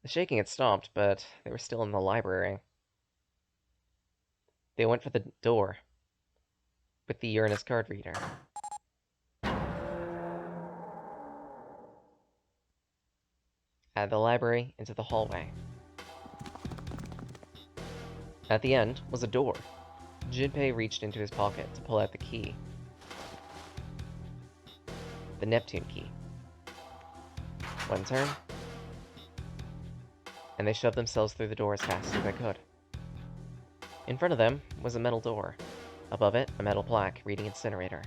The shaking had stopped, but they were still in the library. They went for the door with the Uranus card reader. Out of the library into the hallway. At the end was a door. Junpei reached into his pocket to pull out the key. The Neptune key. One turn, and they shoved themselves through the door as fast as they could. In front of them was a metal door. Above it, a metal plaque reading incinerator.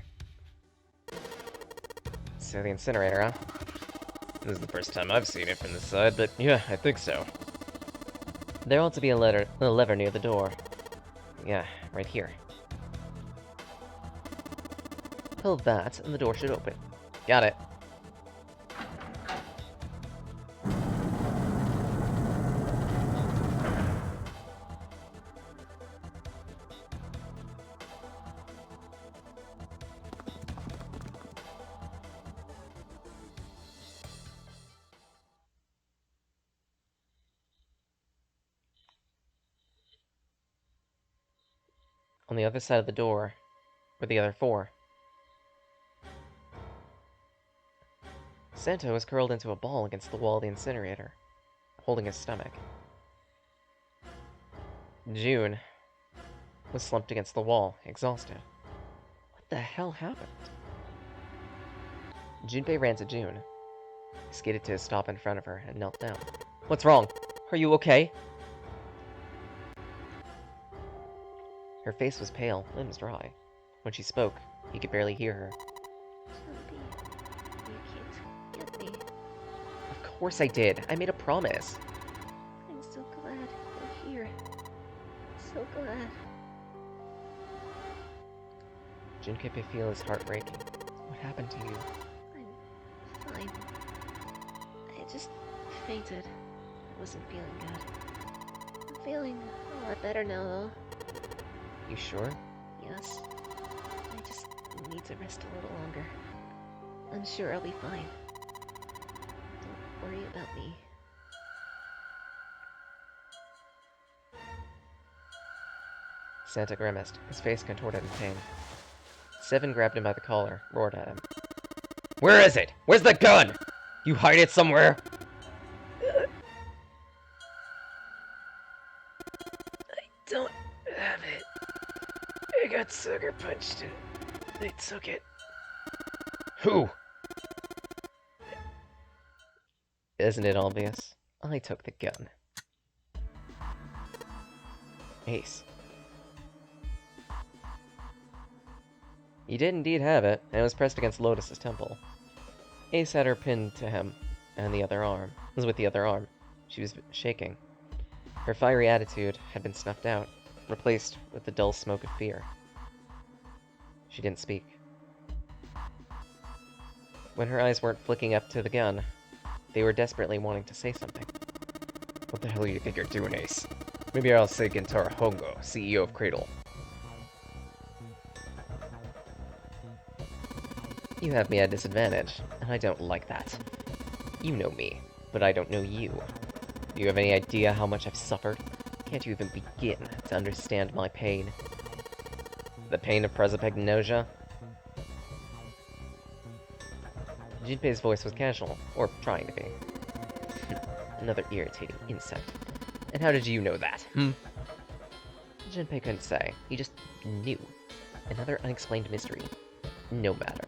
So the incinerator, huh? This is the first time I've seen it from this side, but yeah, I think so. There ought to be a lever near the door. Yeah, right here. Pull that, and the door should open. Got it. On the other side of the door were the other four. Santo was curled into a ball against the wall of the incinerator, holding his stomach. June was slumped against the wall, exhausted. What the hell happened? Junpei ran to June. He skated to a stop in front of her and knelt down. What's wrong? Are you okay? Her face was pale, limbs dry. When she spoke, he could barely hear her. Jumpy, you can't get me. Of course I did. I made a promise. I'm so glad you're here. So glad. Junpei could feel his heart breaking. What happened to you? I'm fine. I just fainted. I wasn't feeling good. I'm feeling a lot better now, though. You sure? Yes. I just need to rest a little longer. I'm sure I'll be fine. Don't worry about me. Santa grimaced, his face contorted in pain. Seven grabbed him by the collar, roared at him. Where is it? Where's the gun? You hide it somewhere? I don't have it. I got sucker punched and they took it. Who? Isn't it obvious? I took the gun. Ace. He did indeed have it, and it was pressed against Lotus's temple. Ace had her pinned to him, and the other arm was with the other arm. She was shaking. Her fiery attitude had been snuffed out, replaced with the dull smoke of fear. She didn't speak. When her eyes weren't flicking up to the gun, they were desperately wanting to say something. What the hell do you think you're doing, Ace? Maybe I'll say Gentara Hongo, CEO of Cradle. You have me at a disadvantage, and I don't like that. You know me, but I don't know you. Do you have any idea how much I've suffered? Can't you even begin to understand my pain? The pain of prosopagnosia? Junpei's voice was casual, or trying to be. Another irritating insect. And how did you know that, Junpei couldn't say. He just knew. Another unexplained mystery. No matter.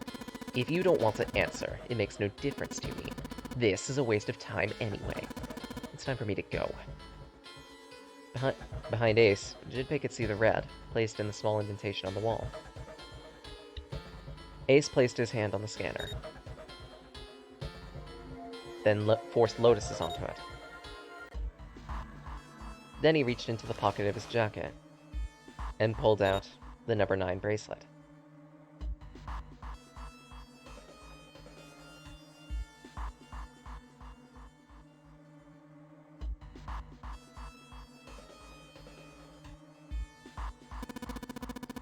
If you don't want to answer, it makes no difference to me. This is a waste of time anyway. It's time for me to go. Behind Ace, Junpei could see the red, placed in the small indentation on the wall. Ace placed his hand on the scanner, then forced Lotus's onto it. Then he reached into the pocket of his jacket and pulled out the number 9 bracelet.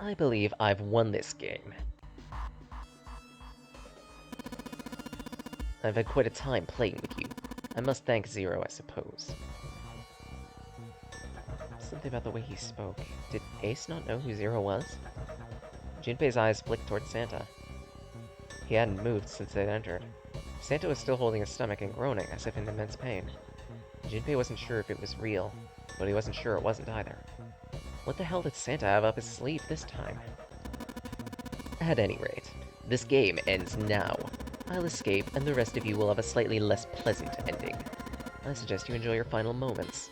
I believe I've won this game. I've had quite a time playing with you. I must thank Zero, I suppose. Something about the way he spoke. Did Ace not know who Zero was? Junpei's eyes flicked towards Santa. He hadn't moved since they'd entered. Santa was still holding his stomach and groaning, as if in immense pain. Junpei wasn't sure if it was real, but he wasn't sure it wasn't either. What the hell did Santa have up his sleeve this time? At any rate, this game ends now. I'll escape, and the rest of you will have a slightly less pleasant ending. I suggest you enjoy your final moments.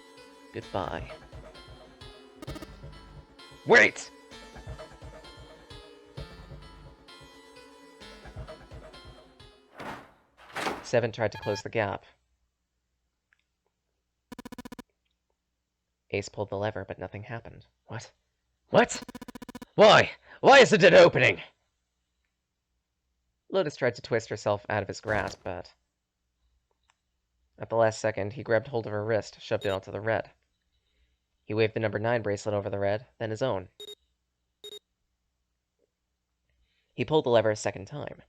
Goodbye. Wait! Seven tried to close the gap. Ace pulled the lever, but nothing happened. What? What? Why? Why isn't it opening? Lotus tried to twist herself out of his grasp, but... At the last second, he grabbed hold of her wrist, shoved it onto the red. He waved the number 9 bracelet over the red, then his own. He pulled the lever a second time.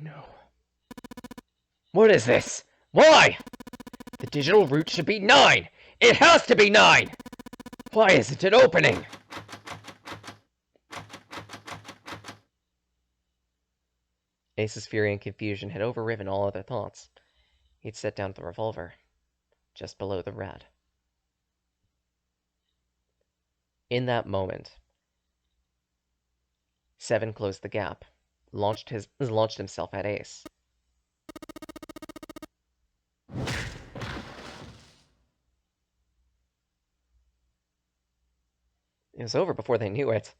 No. What is this? Why? The digital root should be 9! It has to be 9! Why isn't it opening? Ace's fury and confusion had overridden all other thoughts. He'd set down the revolver, just below the red. In that moment, Seven closed the gap, launched himself at Ace. It was over before they knew it.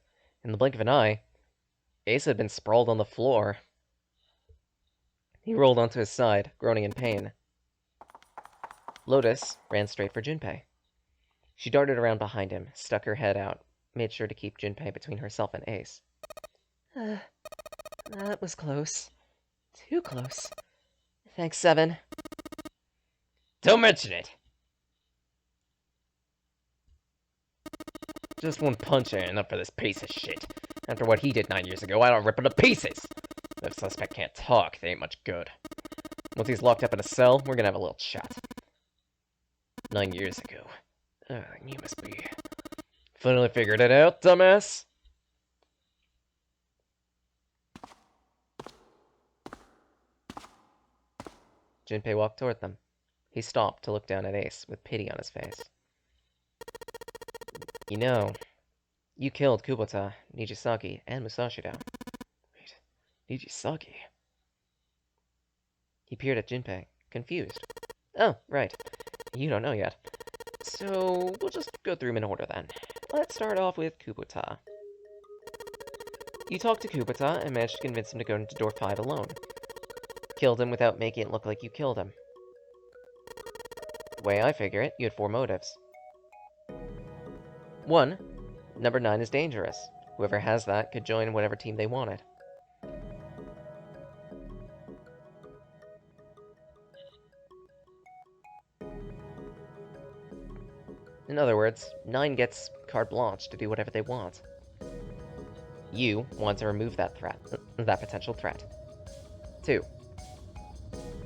In the blink of an eye, Ace had been sprawled on the floor. He rolled onto his side, groaning in pain. Lotus ran straight for Junpei. She darted around behind him, stuck her head out, made sure to keep Junpei between herself and Ace. That was close. Too close. Thanks, Seven. Don't mention it! Just one punch ain't enough for this piece of shit. After what he did 9 years ago, I don't rip him to pieces! If the suspect can't talk, they ain't much good. Once he's locked up in a cell, we're gonna have a little chat. 9 years ago. You must be... Finally figured it out, dumbass? Junpei walked toward them. He stopped to look down at Ace, with pity on his face. You know, you killed Kubota, Nijisaki, and Musashida. Wait, Nijisaki? He peered at Junpei, confused. Oh, right. You don't know yet. So, we'll just go through them in order then. Let's start off with Kubota. You talked to Kubota and managed to convince him to go into door 5 alone. Killed him without making it look like you killed him. The way I figure it, you had 4 motives. 1. Number 9 is dangerous. Whoever has that could join whatever team they wanted. In other words, 9 gets carte blanche to do whatever they want. You want to remove that potential threat. 2.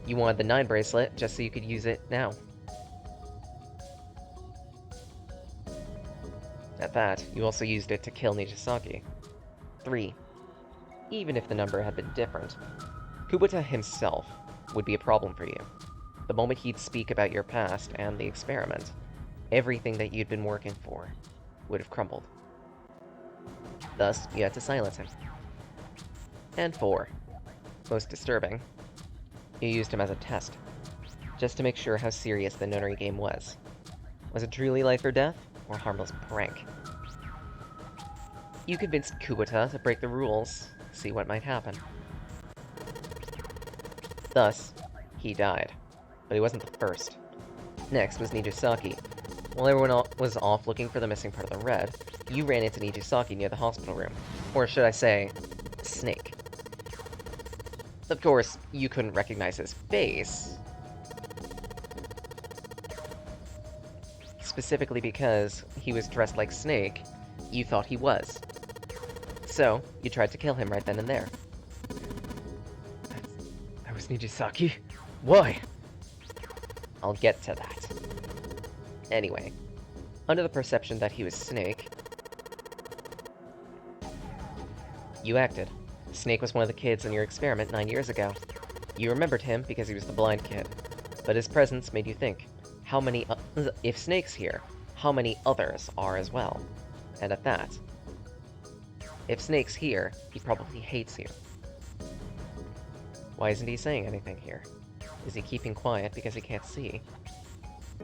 You wanted the 9 bracelet just so you could use it now. At that, you also used it to kill Nijisaki. 3. Even if the number had been different, Kubota himself would be a problem for you. The moment he'd speak about your past and the experiment, everything that you'd been working for would have crumbled. Thus, you had to silence him. And 4. Most disturbing, you used him as a test, just to make sure how serious the nunnery game was. Was it truly life or death, or a harmless prank? You convinced Kubota to break the rules, see what might happen. Thus, he died, but he wasn't the first. Next was Nijisaki. While everyone was off looking for the missing part of the red, you ran into Nijisaki near the hospital room. Or should I say, Snake. Of course, you couldn't recognize his face. Specifically because he was dressed like Snake, you thought he was. So, you tried to kill him right then and there. was Nijisaki? Why? I'll get to that. Anyway, under the perception that he was Snake, you acted. Snake was one of the kids in your experiment 9 years ago. You remembered him because he was the blind kid, but his presence made you think, how many if Snake's here, how many others are as well? And at that, if Snake's here, he probably hates you. Why isn't he saying anything here? Is he keeping quiet because he can't see?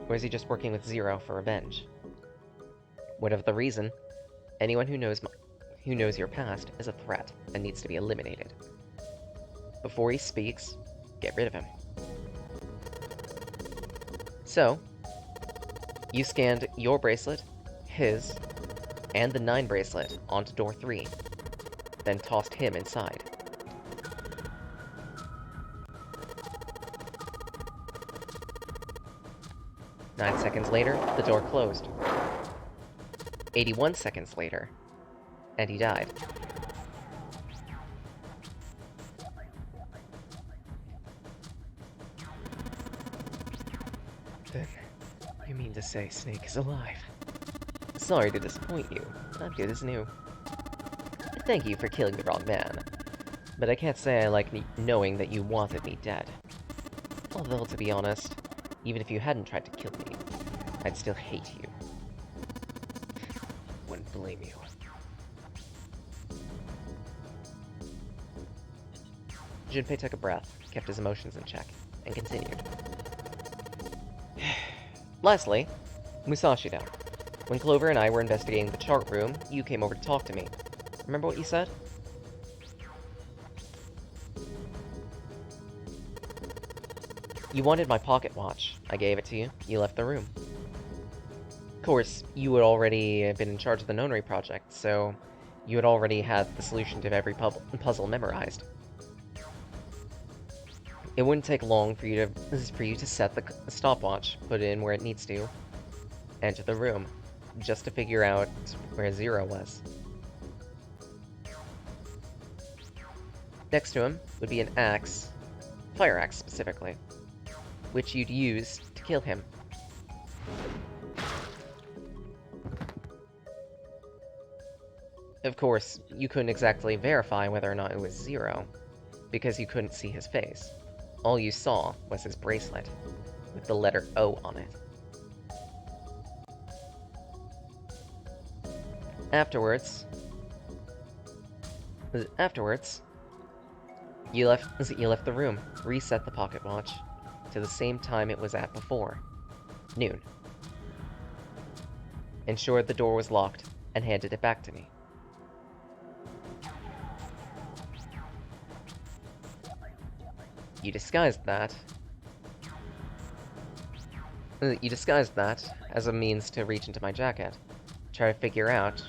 Or is he just working with Zero for revenge? Whatever the reason, anyone who knows your past is a threat and needs to be eliminated. Before he speaks, get rid of him. So, you scanned your bracelet, his, and the 9 bracelet onto door 3, then tossed him inside. Nine seconds later, the door closed. 81 seconds later, and he died. Then, you mean to say Snake is alive? Sorry to disappoint you. I'm good as new. Thank you for killing the wrong man. But I can't say I like knowing that you wanted me dead. Although, to be honest, even if you hadn't tried to kill me, I'd still hate you. Wouldn't blame you. Junpei took a breath, kept his emotions in check, and continued. Lastly, Musashida. When Clover and I were investigating the chart room, you came over to talk to me. Remember what you said? You wanted my pocket watch. I gave it to you. You left the room. Of course, you had already been in charge of the Nonary project, so you had already had the solution to every puzzle memorized. It wouldn't take long for you to set the stopwatch, put it in where it needs to, enter the room, just to figure out where Zero was. Next to him would be an axe, fire axe specifically, which you'd use to kill him. Of course, you couldn't exactly verify whether or not it was Zero, because you couldn't see his face. All you saw was his bracelet, with the letter O on it. Afterwards, you left the room, reset the pocket watch to the same time it was at before, noon. Ensured the door was locked, and handed it back to me. You disguised that as a means to reach into my jacket, try to figure out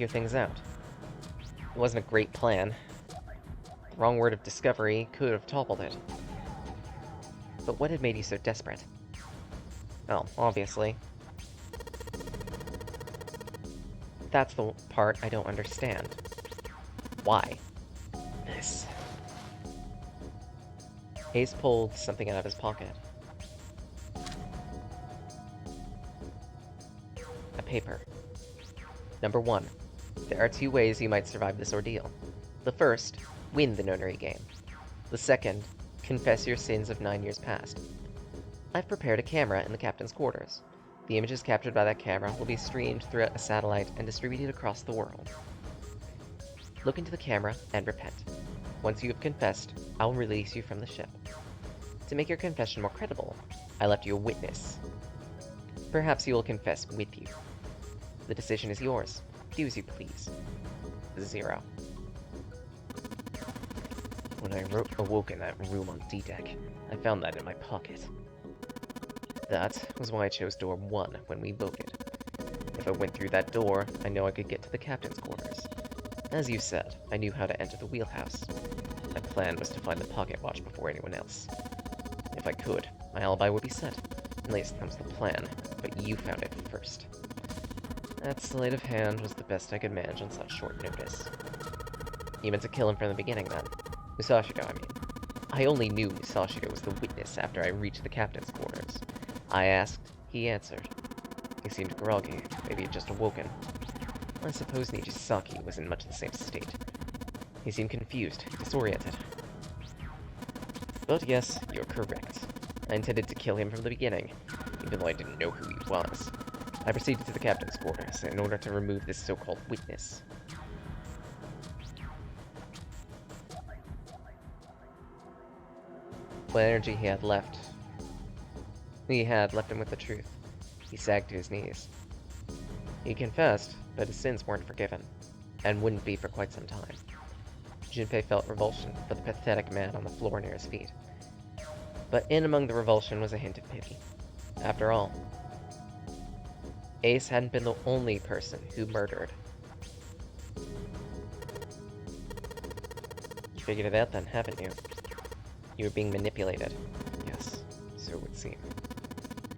things out. It wasn't a great plan. The wrong word of discovery could have toppled it. But what had made you so desperate? Well, obviously. That's the part I don't understand. Why? This. Ace pulled something out of his pocket. A paper. Number 1. There are 2 ways you might survive this ordeal. The first, win the Nonary game. The second, confess your sins of 9 years past. I've prepared a camera in the captain's quarters. The images captured by that camera will be streamed through a satellite and distributed across the world. Look into the camera and repent. Once you have confessed, I will release you from the ship. To make your confession more credible, I left you a witness. Perhaps you will confess with you. The decision is yours. Do as you please. Zero. When I awoke in that room on D-Deck, I found that in my pocket. That was why I chose door 1 when we voted. If I went through that door, I know I could get to the captain's quarters. As you said, I knew how to enter the wheelhouse. My plan was to find the pocket watch before anyone else. If I could, my alibi would be set. At least that was the plan, but you found it first. That sleight of hand was the best I could manage on such short notice. You meant to kill him from the beginning, then? Musashido, I mean. I only knew Musashido was the witness after I reached the captain's quarters. I asked, he answered. He seemed groggy, maybe he'd just awoken. I suppose Nijisaki was in much the same state. He seemed confused, disoriented. But yes, you're correct. I intended to kill him from the beginning, even though I didn't know who he was. I proceeded to the captain's quarters in order to remove this so-called witness. What energy he had left him with the truth. He sagged to his knees. He confessed, but his sins weren't forgiven, and wouldn't be for quite some time. Junpei felt revulsion for the pathetic man on the floor near his feet. But in among the revulsion was a hint of pity. After all, Ace hadn't been the only person who murdered. You figured it out then, haven't you? You were being manipulated. Yes, so it would seem.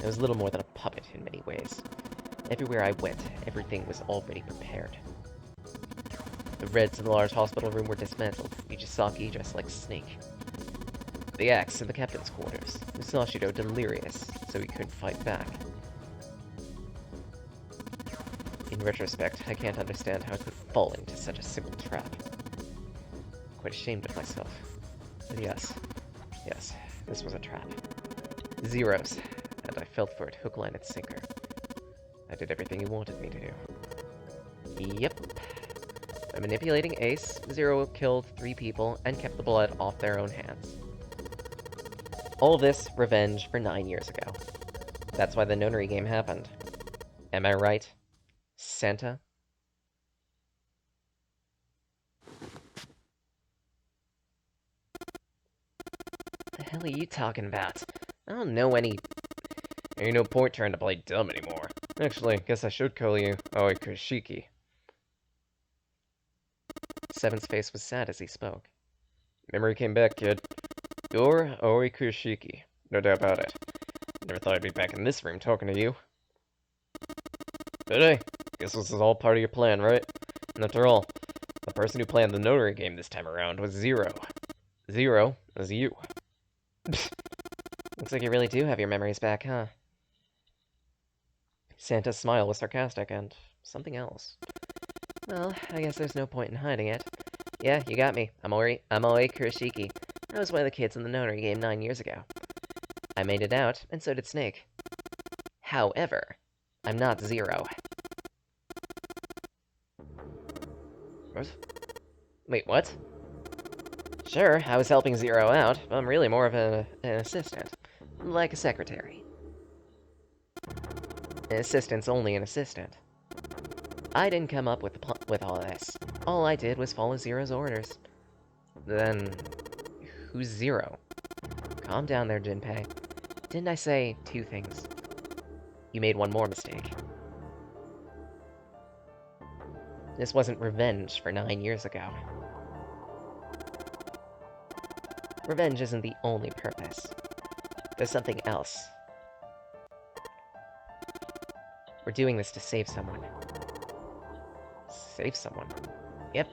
I was little more than a puppet in many ways. Everywhere I went, everything was already prepared. The Reds in the large hospital room were dismantled, Nijisaki dressed like a snake. The axe in the captain's quarters, Musashido delirious, so he couldn't fight back. In retrospect, I can't understand how I could fall into such a simple trap. Quite ashamed of myself. But yes, this was a trap. Zero's, and I fell for it hook, line, and sinker. I did everything he wanted me to do. Yep. By manipulating Ace, Zero killed 3 people and kept the blood off their own hands. All this revenge for 9 years ago. That's why the nonary game happened. Am I right, Santa? The hell are you talking about? I don't know any... Ain't no point trying to play dumb anymore. Actually, guess I should call you Aoi Kushiki. Seven's face was sad as he spoke. Memory came back, kid. You're Aoi Kushiki, no doubt about it. Never thought I'd be back in this room talking to you. But hey, guess this is all part of your plan, right? And after all, the person who planned the notary game this time around was Zero. Zero is you. Looks like you really do have your memories back, huh? Santa's smile was sarcastic and something else. Well, I guess there's no point in hiding it. Yeah, you got me. I'm Aoi Kuroshiki. I was one of the kids in the notary game 9 years ago. I made it out, and so did Snake. However, I'm not Zero. What? Wait, what? Sure, I was helping Zero out, but I'm really more of an assistant. Like a secretary. An assistant's only an assistant. I didn't come up with all this. All I did was follow Zero's orders. Then, who's Zero? Calm down there, Junpei. Didn't I say 2 things? You made one more mistake. This wasn't revenge for 9 years ago. Revenge isn't the only purpose. There's something else. We're doing this to save someone. Save someone? Yep.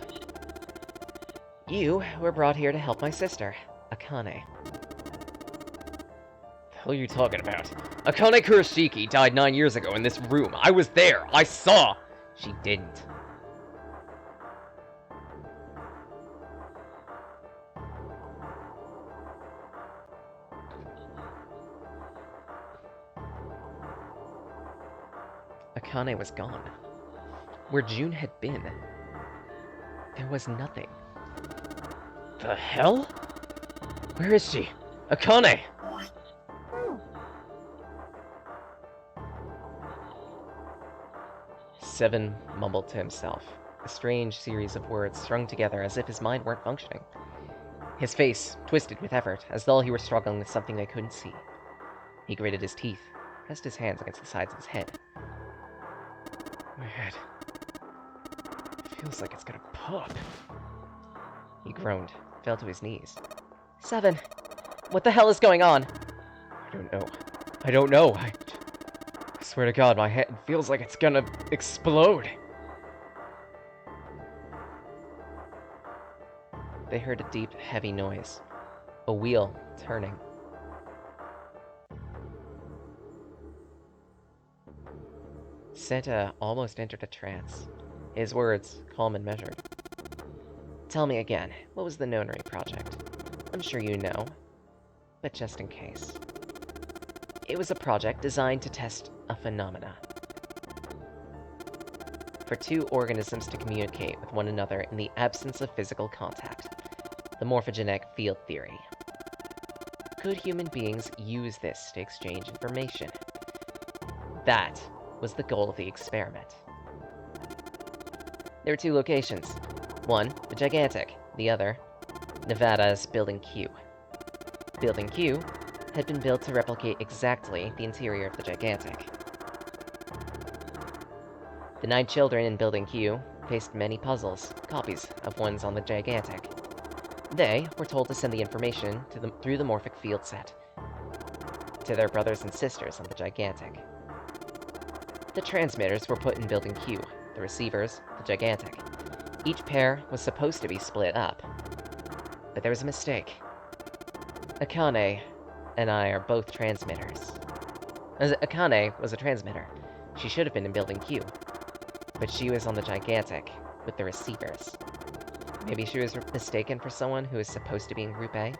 You were brought here to help my sister, Akane. The hell are you talking about? Akane Kuroshiki died 9 years ago in this room. I was there. I saw. She didn't. Akane was gone. Where June had been, there was nothing. The hell? Where is she? Akane! Seven mumbled to himself, a strange series of words strung together as if his mind weren't functioning. His face twisted with effort, as though he were struggling with something they couldn't see. He gritted his teeth, pressed his hands against the sides of his head. My head. Feels like it's gonna pop. He groaned, fell to his knees. Seven! What the hell is going on? I don't know. I Swear to God, my head feels like it's gonna explode. They heard a deep, heavy noise. A wheel turning. Santa almost entered a trance. His words, calm and measured. Tell me again, what was the Nonary project? I'm sure you know, but just in case. It was a project designed to test a phenomena. For two organisms to communicate with one another in the absence of physical contact. The morphogenetic field theory. Could human beings use this to exchange information? That was the goal of the experiment. There were two locations. One, the Gigantic. The other, Nevada's Building Q. Building Q had been built to replicate exactly the interior of the Gigantic. The 9 children in Building Q faced many puzzles, copies of ones on the Gigantic. They were told to send the information through the morphic field set to their brothers and sisters on the Gigantic. The transmitters were put in Building Q, the receivers, the Gigantic. Each pair was supposed to be split up, but there was a mistake. Akane and I are both transmitters. Akane was a transmitter. She should have been in Building Q, but she was on the Gigantic with the receivers. Maybe she was mistaken for someone who was supposed to be in Group A?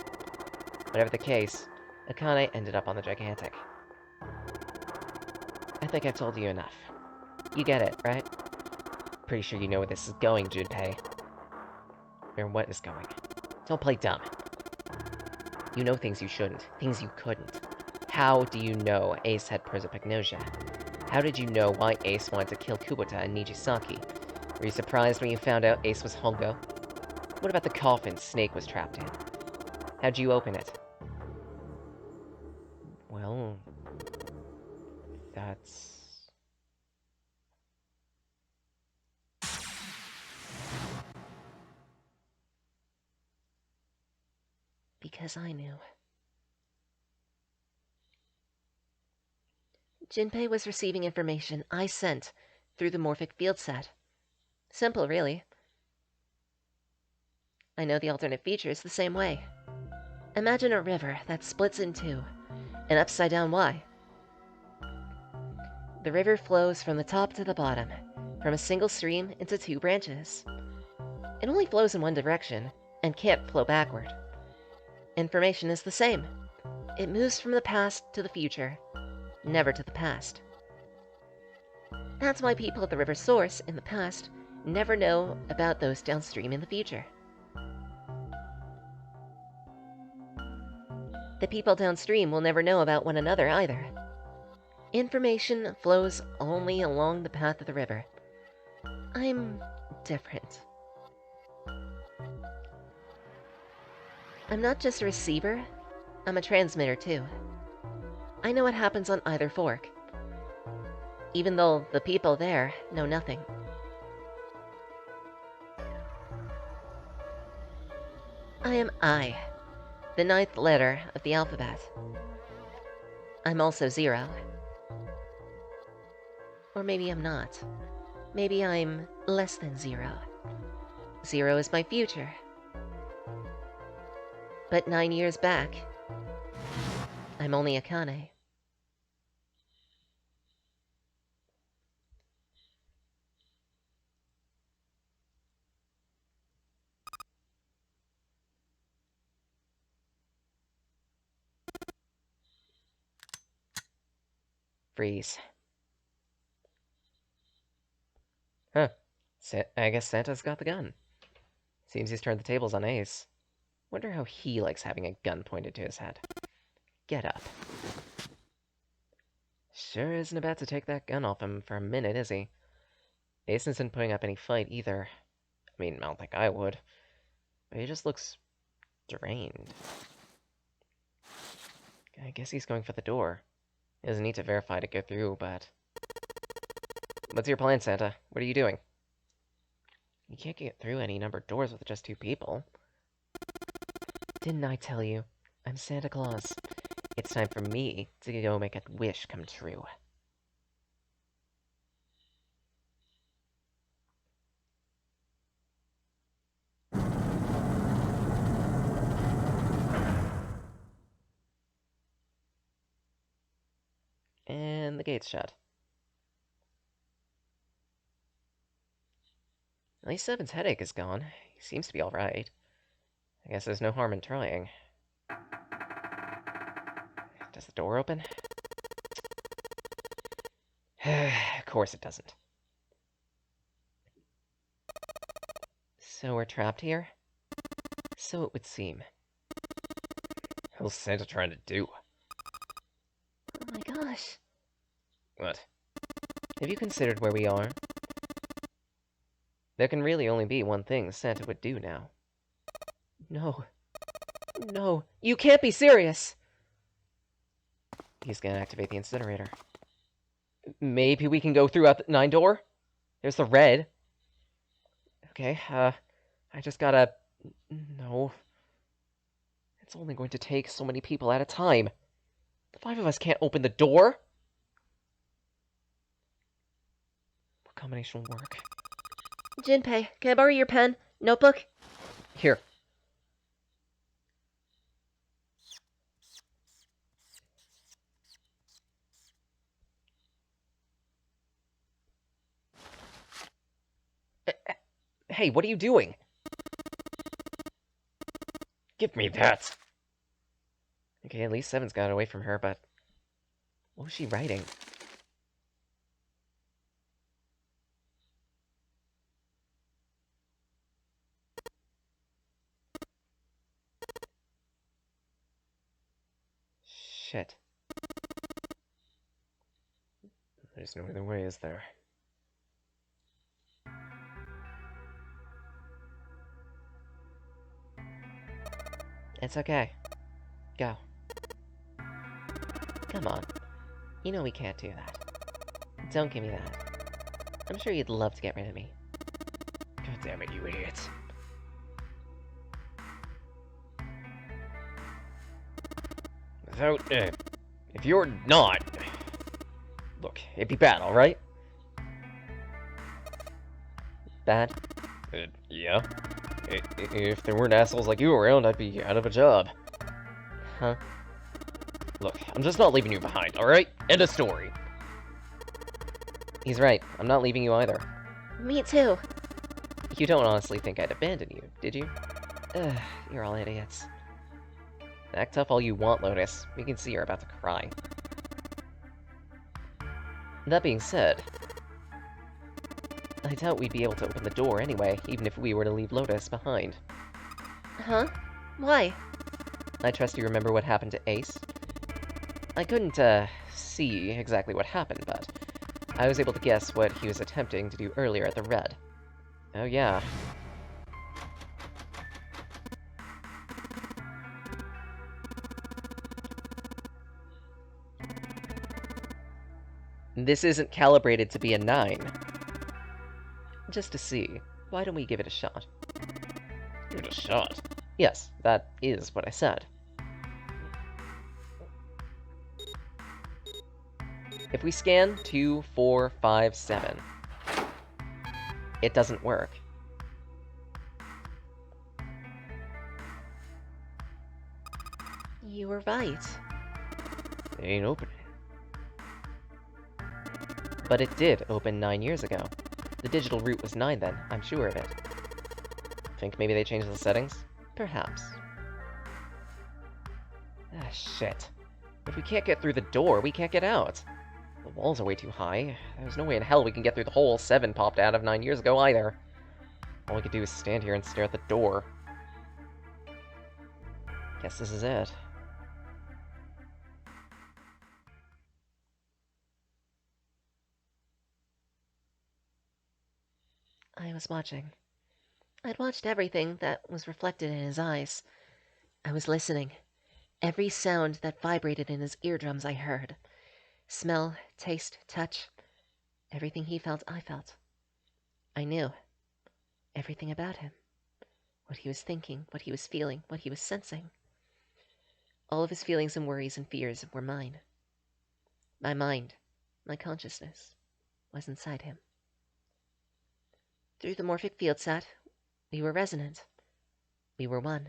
Whatever the case, Akane ended up on the Gigantic. I think I've told you enough. You get it, right? Pretty sure you know where this is going, Junpei. Or what is going. Don't play dumb. You know things you shouldn't, things you couldn't. How do you know Ace had prosopagnosia? How did you know why Ace wanted to kill Kubota and Nijisaki? Were you surprised when you found out Ace was Hongo? What about the coffin Snake was trapped in? How'd you open it? Well... that's... Because I knew. Jinpei was receiving information I sent through the morphic field set. Simple, really. I know the alternate features the same way. Imagine a river that splits in two, an upside-down Y. The river flows from the top to the bottom, from a single stream into 2 branches. It only flows in one direction, and can't flow backward. Information is the same. It moves from the past to the future, never to the past. That's why people at the river's source in the past never know about those downstream in the future. The people downstream will never know about one another either. Information flows only along the path of the river. I'm different. I'm not just a receiver, I'm a transmitter too. I know what happens on either fork, even though the people there know nothing. I am I, the 9th letter of the alphabet. I'm also 0. Or maybe I'm not. Maybe I'm less than 0. 0 is my future. But 9 years back, I'm only Akane. Freeze. Huh. I guess Santa's got the gun. Seems he's turned the tables on Ace. Wonder how he likes having a gun pointed to his head. Get up. Sure isn't about to take that gun off him for a minute, is he? Ace isn't putting up any fight either. I mean, I don't think I would. But he just looks drained. I guess he's going for the door. He doesn't need to verify to go through, but... What's your plan, Santa? What are you doing? You can't get through any numbered doors with just 2 people. Didn't I tell you? I'm Santa Claus. It's time for me to go make a wish come true. And the gate's shut. At least Seven's headache is gone. He seems to be alright. I guess there's no harm in trying. Does the door open? Of course it doesn't. So we're trapped here? So it would seem. What's Santa trying to do? Oh my gosh. What? Have you considered where we are? There can really only be one thing Santa would do now. No. No. You can't be serious! He's gonna activate the incinerator. Maybe we can go through out the 9 door? There's the red. Okay, I just gotta... No. It's only going to take so many people at a time. The 5 of us can't open the door. What combination will work? Jinpei, can I borrow your pen? Notebook? Here. Hey, what are you doing? Give me that! Okay, at least Seven's got away from her, but... What was she writing? Shit. There's no other way, is there? It's okay. Go. Come on. You know we can't do that. Don't give me that. I'm sure you'd love to get rid of me. God damn it, you idiots. Without, if you're not... Look, it'd be bad, alright? Bad? Yeah. If there weren't assholes like you around, I'd be out of a job. Huh? Look, I'm just not leaving you behind, alright? End of story. He's right. I'm not leaving you either. Me too. You don't honestly think I'd abandon you, did you? Ugh, you're all idiots. Act tough all you want, Lotus. We can see you're about to cry. That being said, I doubt we'd be able to open the door anyway, even if we were to leave Lotus behind. Huh? Why? I trust you remember what happened to Ace? I couldn't, see exactly what happened, but I was able to guess what he was attempting to do earlier at the Red. Oh yeah. This isn't calibrated to be a 9. Just to see, why don't we give it a shot? Give it a shot? Yes, that is what I said. If we scan 2, 4, 5, 7, it doesn't work. You were right. It ain't opening. But it did open 9 years ago. The digital route was 9 then, I'm sure of it. Think maybe they changed the settings? Perhaps. Ah, shit. If we can't get through the door, we can't get out. The walls are way too high. There's no way in hell we can get through the hole 7 popped out of 9 years ago either. All we could do is stand here and stare at the door. Guess this is it. I was watching. I'd watched everything that was reflected in his eyes. I was listening. Every sound that vibrated in his eardrums I heard. Smell, taste, touch. Everything he felt, I felt. I knew. Everything about him. What he was thinking, what he was feeling, what he was sensing. All of his feelings and worries and fears were mine. My mind, my consciousness, was inside him. Through the morphic field set, we were resonant. We were one.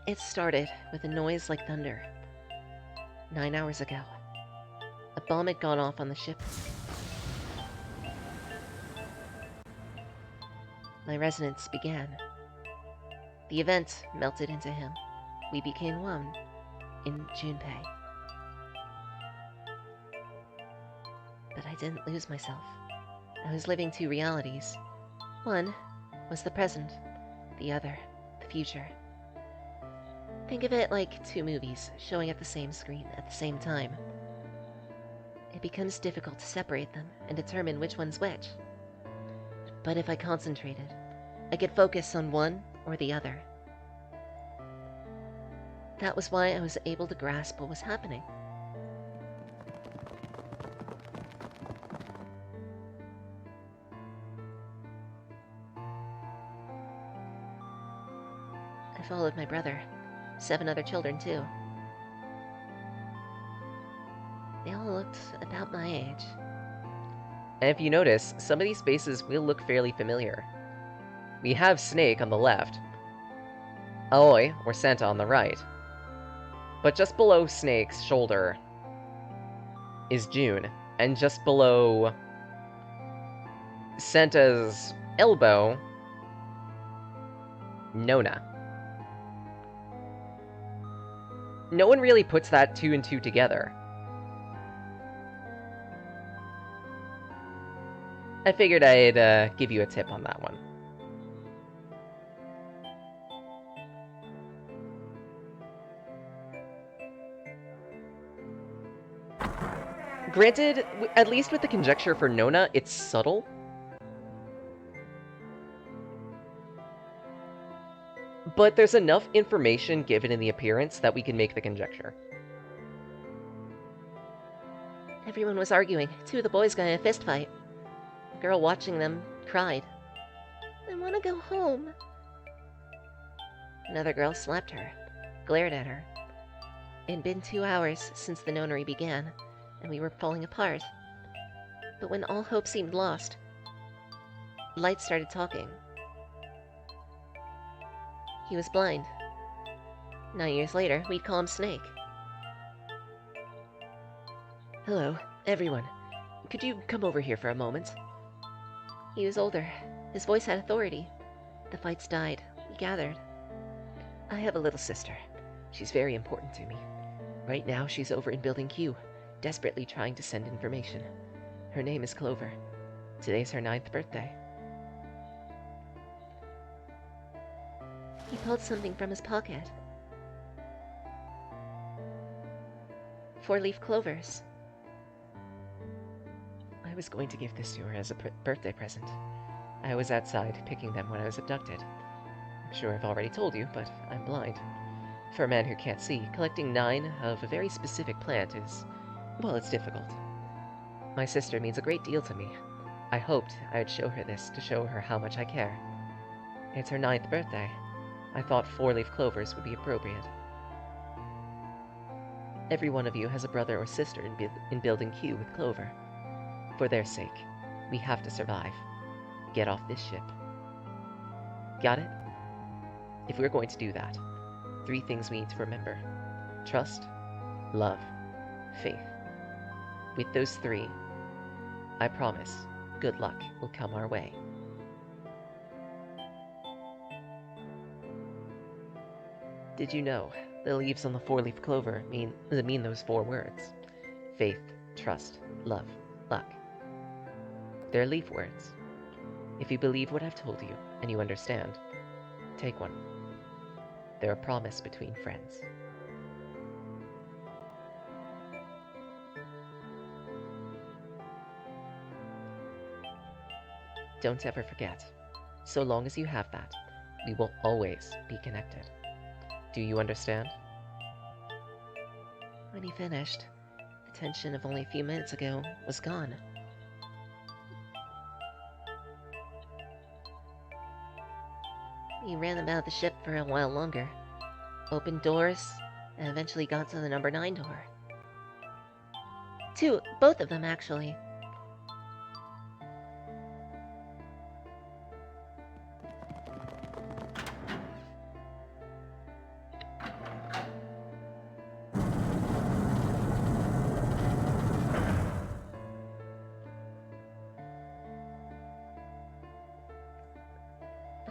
It started with a noise like thunder. 9 hours ago, a bomb had gone off on the ship. My resonance began. The event melted into him. We became one in Junpei. But I didn't lose myself. I was living two realities. One was the present, the other, the future. Think of it like two movies showing at the same screen at the same time. It becomes difficult to separate them and determine which one's which. But if I concentrated, I could focus on one or the other. That was why I was able to grasp what was happening. I followed my brother. 7 other children, too. They all looked about my age. And if you notice, some of these faces will look fairly familiar. We have Snake on the left, Aoi, or Santa, on the right. But just below Snake's shoulder is June, and just below Santa's elbow, Nona. No one really puts that 2 and 2 together. I figured I'd give you a tip on that one. Granted, at least with the conjecture for Nona, it's subtle. But there's enough information given in the appearance that we can make the conjecture. Everyone was arguing. 2 of the boys got in a fist fight. The girl watching them cried. I want to go home. Another girl slapped her, glared at her. It had been 2 hours since the nonary began, and we were falling apart. But when all hope seemed lost, Light started talking. He was blind. 9 years later, we'd call him Snake. Hello, everyone. Could you come over here for a moment? He was older. His voice had authority. The fights died. We gathered. I have a little sister. She's very important to me. Right now, she's over in Building Q, desperately trying to send information. Her name is Clover. Today's her 9th birthday. He pulled something from his pocket. 4-leaf clovers. I was going to give this to her as a birthday present. I was outside picking them when I was abducted. I'm sure I've already told you, but I'm blind. For a man who can't see, collecting 9 of a very specific plant is, well, it's difficult. My sister means a great deal to me. I hoped I would show her this to show her how much I care. It's her 9th birthday. I thought 4-leaf clovers would be appropriate. Every one of you has a brother or sister in Building Q with Clover. For their sake, we have to survive. Get off this ship. Got it? If we're going to do that, 3 things we need to remember. Trust, love, faith. With those 3, I promise, good luck will come our way. Did you know the leaves on the 4-leaf clover mean those 4 words? Faith, trust, love, luck. They're leaf words. If you believe what I've told you, and you understand, take one. They're a promise between friends. Don't ever forget. So long as you have that, we will always be connected. Do you understand? When he finished, the tension of only a few minutes ago was gone. He ran about the ship for a while longer, opened doors, and eventually got to the number 9 door. 2, both of them actually.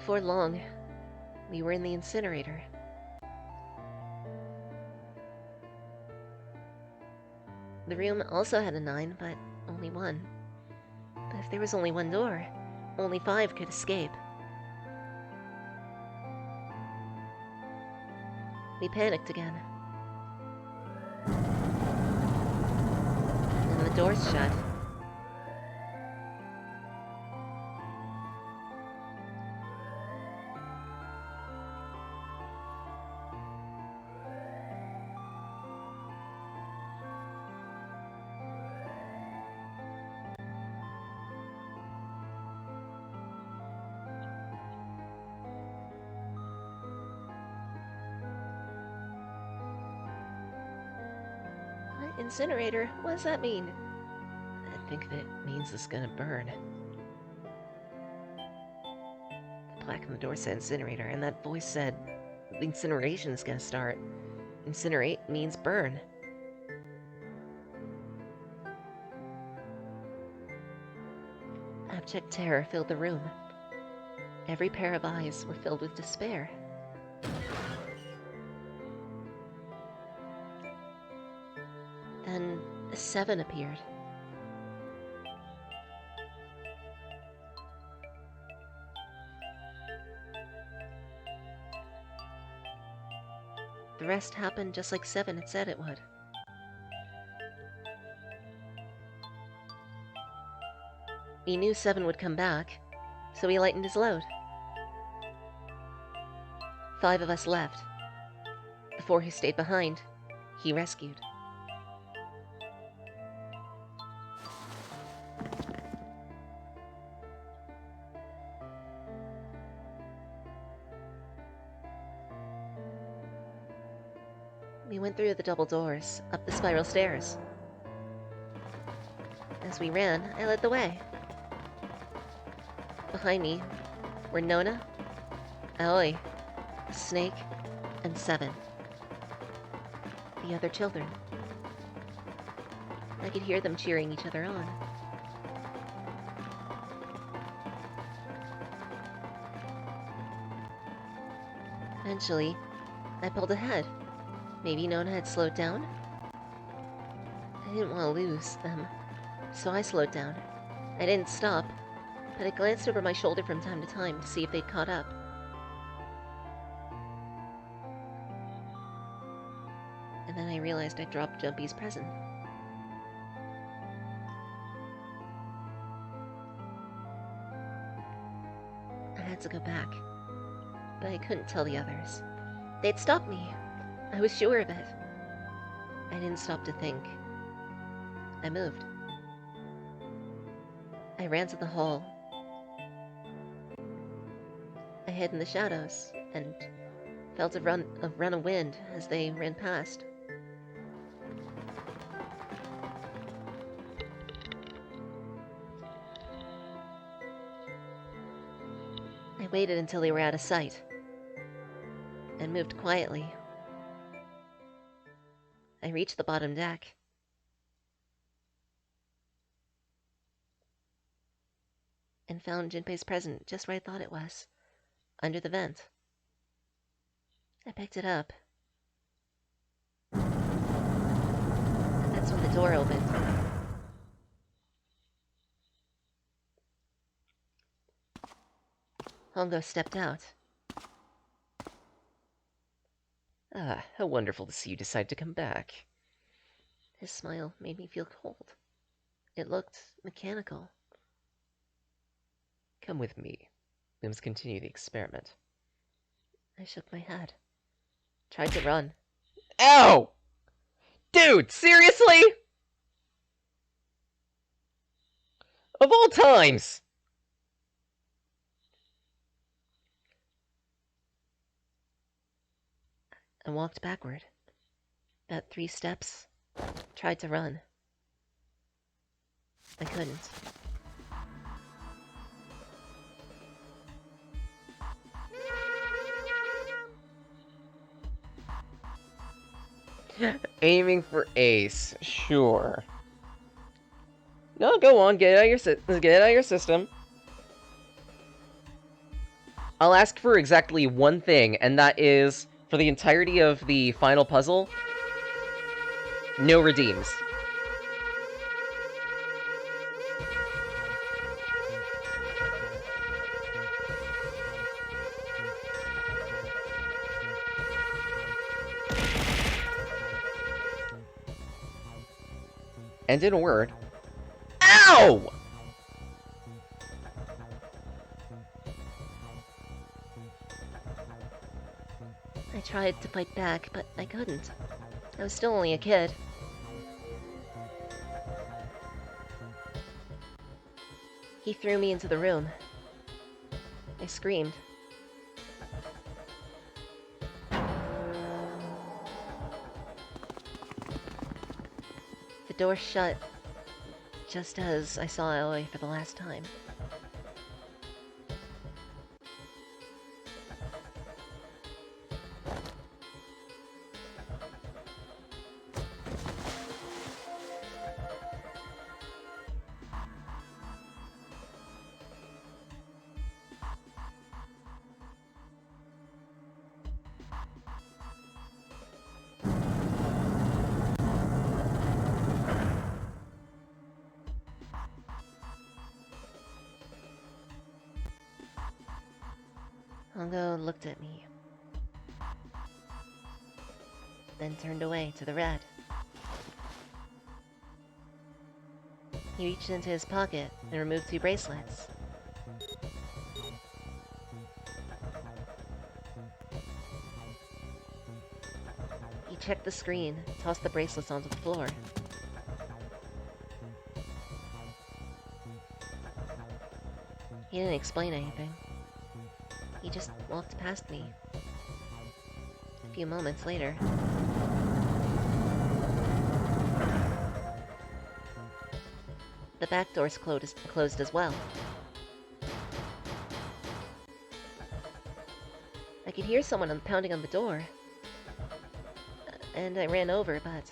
Before long, we were in the incinerator. The room also had a 9, but only one. But if there was only one door, only 5 could escape. We panicked again. And the doors shut. Incinerator? What does that mean? I think that means it's gonna burn. The plaque on the door said incinerator, and that voice said the incineration is gonna start. Incinerate means burn. Abject terror filled the room. Every pair of eyes were filled with despair. Then a 7 appeared. The rest happened just like 7 had said it would. We knew 7 would come back, so he lightened his load. 5 of us left. The 4 who stayed behind, he rescued. We went through the double doors, up the spiral stairs. As we ran, I led the way. Behind me were Nona, Aoi, Snake, and 7. The other children. I could hear them cheering each other on. Eventually, I pulled ahead. Maybe Nona had slowed down? I didn't want to lose them, so I slowed down. I didn't stop, but I glanced over my shoulder from time to time to see if they'd caught up. And then I realized I'd dropped Jumpy's present. I had to go back, but I couldn't tell the others. They'd stop me. I was sure of it. I didn't stop to think. I moved. I ran to the hall. I hid in the shadows and felt a run of wind as they ran past. I waited until they were out of sight and moved quietly. I reached the bottom deck. And found Jinpei's present just where I thought it was, under the vent. I picked it up. That's when the door opened. Hongo stepped out. Ah, how wonderful to see you decide to come back. His smile made me feel cold. It looked mechanical. Come with me. We must continue the experiment. I shook my head. Tried to run. Ow! Dude, seriously? Of all times! I walked backward. About 3 steps. Tried to run. I couldn't. Aiming for ace, sure. No, go on, get it out of your system. I'll ask for exactly one thing, and that is, for the entirety of the final puzzle, no redeems. And in a word, OW! I tried to fight back, but I couldn't. I was still only a kid. He threw me into the room. I screamed. The door shut, just as I saw Aoi for the last time. Hongo looked at me, then turned away to the red. He reached into his pocket and removed 2 bracelets. He checked the screen, tossed the bracelets onto the floor. He didn't explain anything. He just walked past me. A few moments later, the back doors closed as well. I could hear someone pounding on the door. And I ran over, but...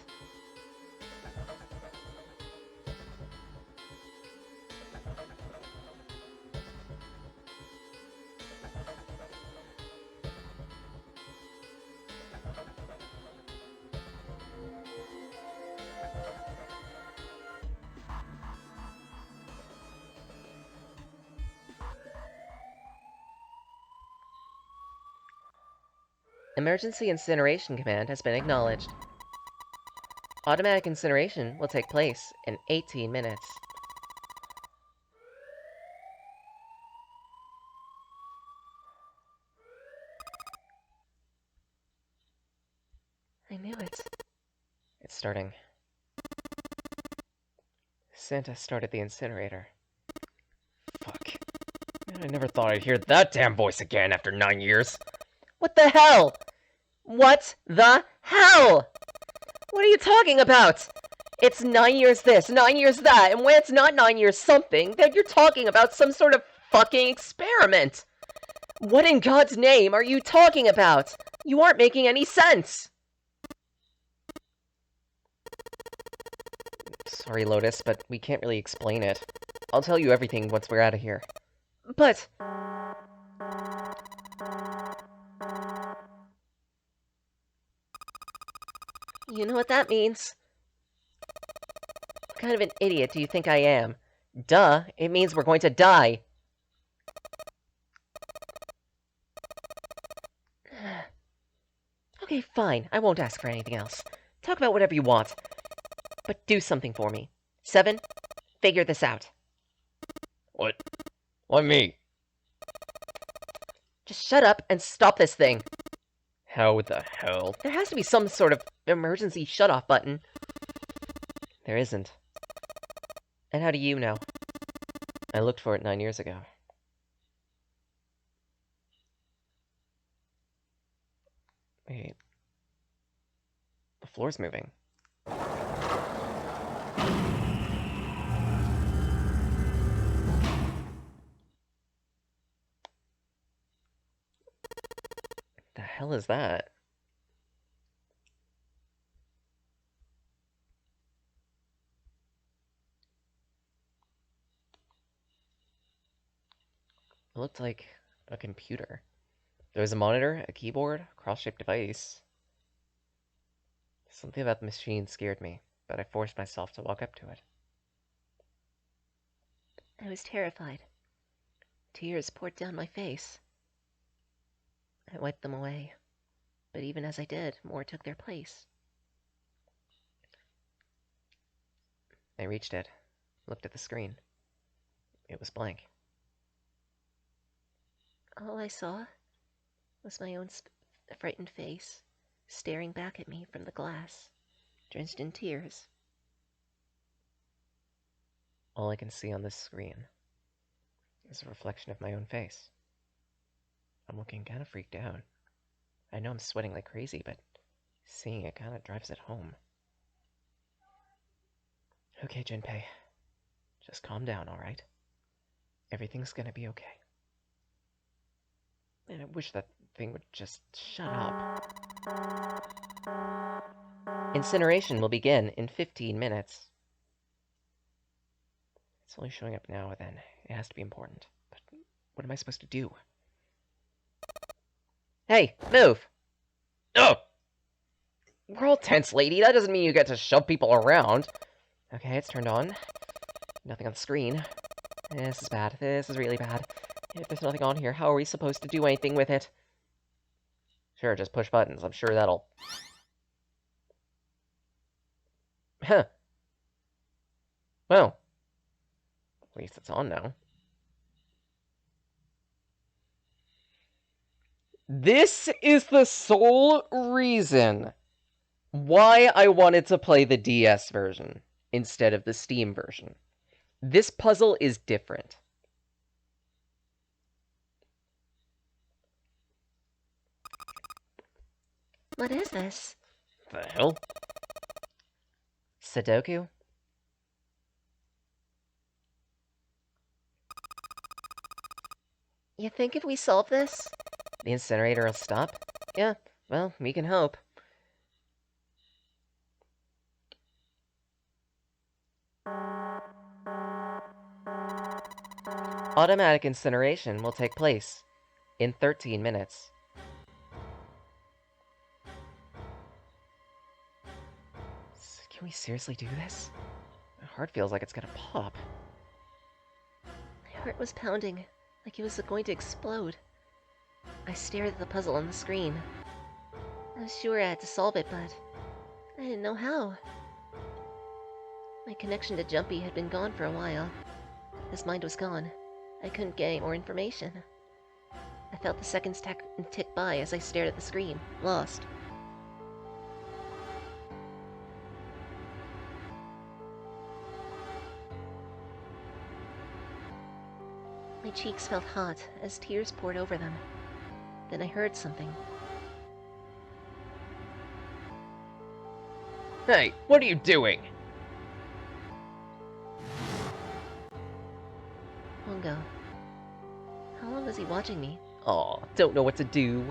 Emergency incineration command has been acknowledged. Automatic incineration will take place in 18 minutes. I knew it. It's starting. Santa started the incinerator. Fuck. I never thought I'd hear that damn voice again after 9 years. What the hell? What the hell? What are you talking about? It's 9 years this, 9 years that, and when it's not 9 years something, then you're talking about some sort of fucking experiment. What in God's name are you talking about? You aren't making any sense. Sorry, Lotus, but we can't really explain it. I'll tell you everything once we're out of here. But... You know what that means? What kind of an idiot do you think I am? Duh, it means we're going to die. Okay, fine. I won't ask for anything else. Talk about whatever you want. But do something for me. 7, figure this out. What? Why me? Just shut up and stop this thing. How the hell? There has to be some sort of emergency shut-off button. There isn't. And how do you know? I looked for it 9 years ago. Wait. The floor's moving. The hell is that? It looked like A computer. There was a monitor, a keyboard, a cross-shaped device. Something about the machine scared me, but I forced myself to walk up to it. I was terrified. Tears poured down my face. I wiped them away, but even as I did, more took their place. I reached it, looked at the screen. It was blank. All I saw was my own frightened face, staring back at me from the glass, drenched in tears. All I can see on this screen is a reflection of my own face. I'm looking kind of freaked out. I know I'm sweating like crazy, but seeing it kind of drives it home. Okay, Junpei. Just calm down, alright? Everything's gonna be okay. And I wish that thing would just shut up. Incineration will begin in 15 minutes. It's only showing up now, then. It has to be important. But what am I supposed to do? Hey, move! Oh! We're all tense, lady. That doesn't mean you get to shove people around. Okay, it's turned on. Nothing on the screen. This is bad. This is really bad. If there's nothing on here, how are we supposed to do anything with it? Sure, just push buttons. I'm sure that'll... Huh. Well. At least it's on now. This is the sole reason why I wanted to play the DS version instead of the Steam version. This puzzle is different. What is this? The hell? Sudoku? You think if we solve this? The incinerator will stop? Yeah, well, we can hope. Automatic incineration will take place in 13 minutes. Can we seriously do this? My heart feels like it's gonna pop. My heart was pounding, like it was going to explode. I stared at the puzzle on the screen. I was sure I had to solve it, but I didn't know how. My connection to Jumpy had been gone for a while. His mind was gone. I couldn't get any more information. I felt the seconds tick by as I stared at the screen, lost. My cheeks felt hot as tears poured over them. Then I heard something. Hey, what are you doing? Hongo. How long was he watching me? Aw, don't know what to do.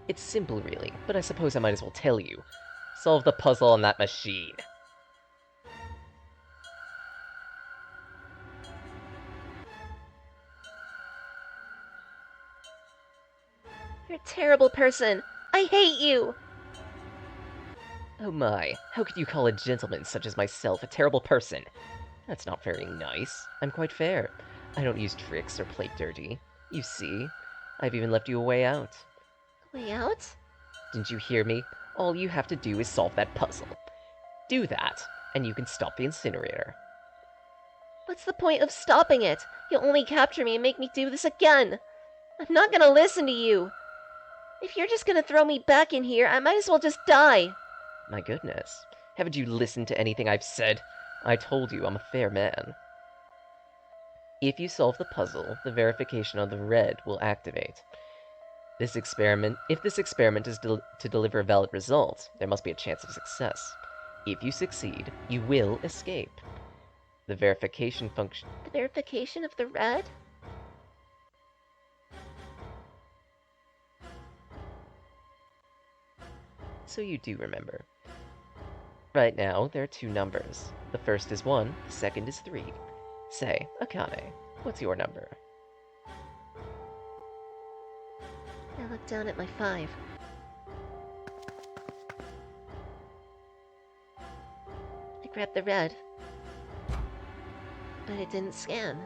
It's simple, really, but I suppose I might as well tell you. Solve the puzzle on that machine. You're a terrible person! I hate you! Oh my, how could you call a gentleman such as myself a terrible person? That's not very nice. I'm quite fair. I don't use tricks or play dirty. You see, I've even left you a way out. Way out? Didn't you hear me? All you have to do is solve that puzzle. Do that, and you can stop the incinerator. What's the point of stopping it? You'll only capture me and make me do this again! I'm not gonna listen to you! If you're just gonna throw me back in here, I might as well just die! My goodness, haven't you listened to anything I've said? I told you I'm a fair man. If you solve the puzzle, the verification on the red will activate. If this experiment is to deliver a valid result, there must be a chance of success. If you succeed, you will escape. The verification function... The verification of the red? So you do remember. Right now, there are two numbers. The first is 1, the second is 3. Say, Akane, what's your number? I looked down at my 5. I grabbed the red, but it didn't scan.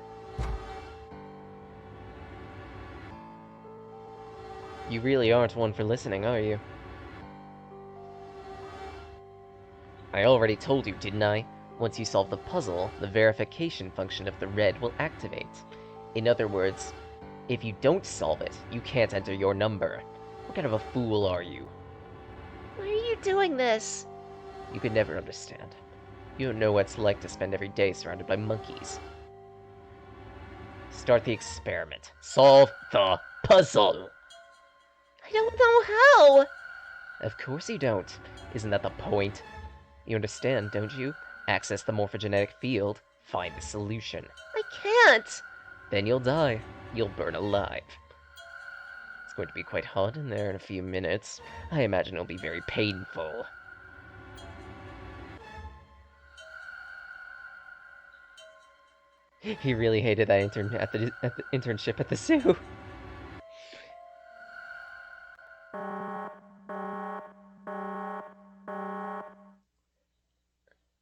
You really aren't one for listening, are you? I already told you, didn't I? Once you solve the puzzle, the verification function of the red will activate. In other words, if you don't solve it, you can't enter your number. What kind of a fool are you? Why are you doing this? You could never understand. You don't know what it's like to spend every day surrounded by monkeys. Start the experiment. Solve the puzzle! I don't know how! Of course you don't. Isn't that the point? You understand, don't you? Access the morphogenetic field, find the solution. I can't! Then you'll die. You'll burn alive. It's going to be quite hot in there in a few minutes. I imagine it'll be very painful. He really hated that internship at the zoo.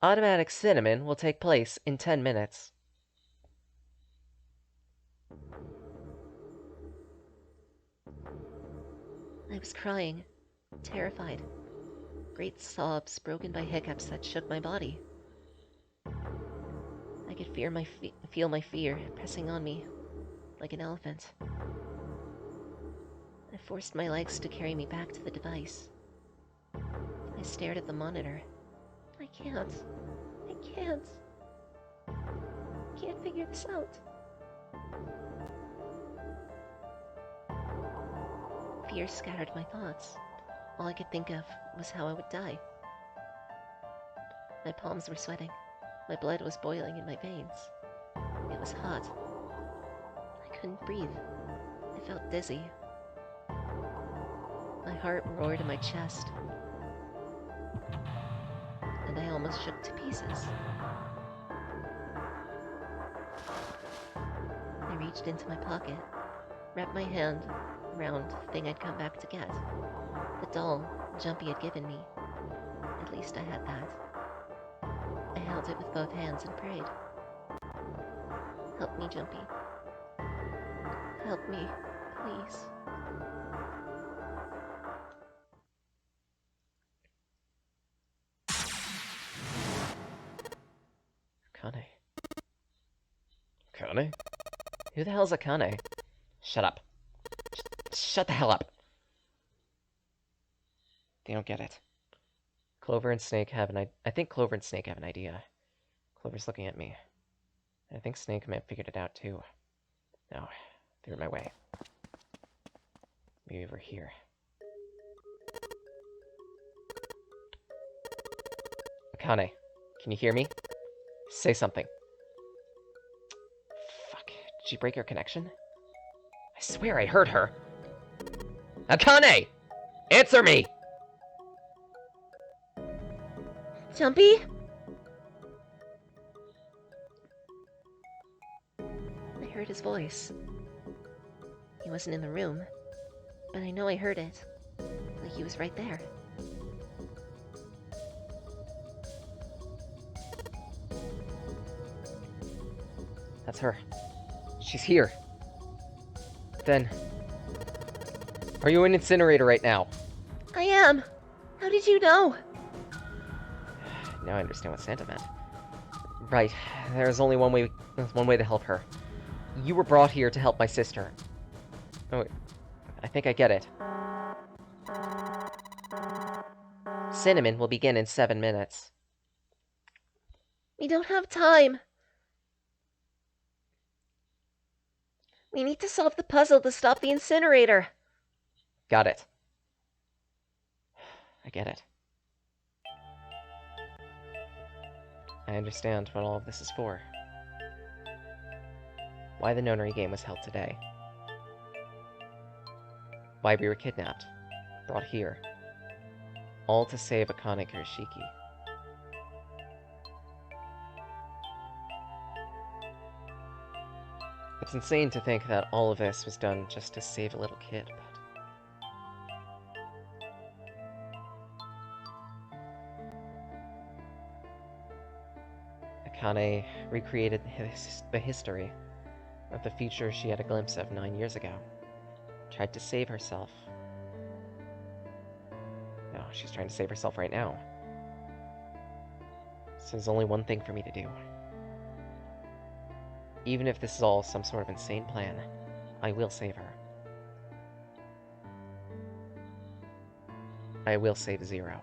Automatic cinnamon will take place in 10 minutes. I was crying, terrified. Great sobs broken by hiccups that shook my body. I could feel my fear pressing on me like an elephant. I forced my legs to carry me back to the device. I stared at the monitor. I can't figure this out. Fear scattered my thoughts. All I could think of was how I would die. My palms were sweating. My blood was boiling in my veins. It was hot. I couldn't breathe. I felt dizzy. My heart roared in my chest. And I almost shook to pieces. I reached into my pocket, wrapped my hand around the thing I'd come back to get. The doll Jumpy had given me. At least I had that. I held it with both hands and prayed. Help me, Jumpy. Help me, please. Akane. Akane? Who the hell's Akane? Shut up. Shut the hell up. They don't get it. Clover and Snake have I think Clover and Snake have an idea. Clover's looking at me. I think Snake may have figured it out too. No, they're in my way. Maybe over here. Akane, can you hear me? Say something. Fuck. Did she break her connection? I swear I heard her. Akane! Answer me! Jumpy? I heard his voice. He wasn't in the room, but I know I heard it. Like he was right there. That's her. She's here. Then... Are you in Incinerator right now? I am! How did you know? Now I understand what Santa meant. Right. There's only one way to help her. You were brought here to help my sister. Oh, wait. I think I get it. Cinnamon will begin in 7 minutes. We don't have time. We need to solve the puzzle to stop the incinerator. Got it. I get it. I understand what all of this is for. Why the nonary game was held today. Why we were kidnapped, brought here. All to save Akane Kurashiki. It's insane to think that all of this was done just to save a little kid, but Kane recreated the history of the future she had a glimpse of 9 years ago. Tried to save herself. No, she's trying to save herself right now. So there's only one thing for me to do. Even if this is all some sort of insane plan, I will save her. I will save Zero.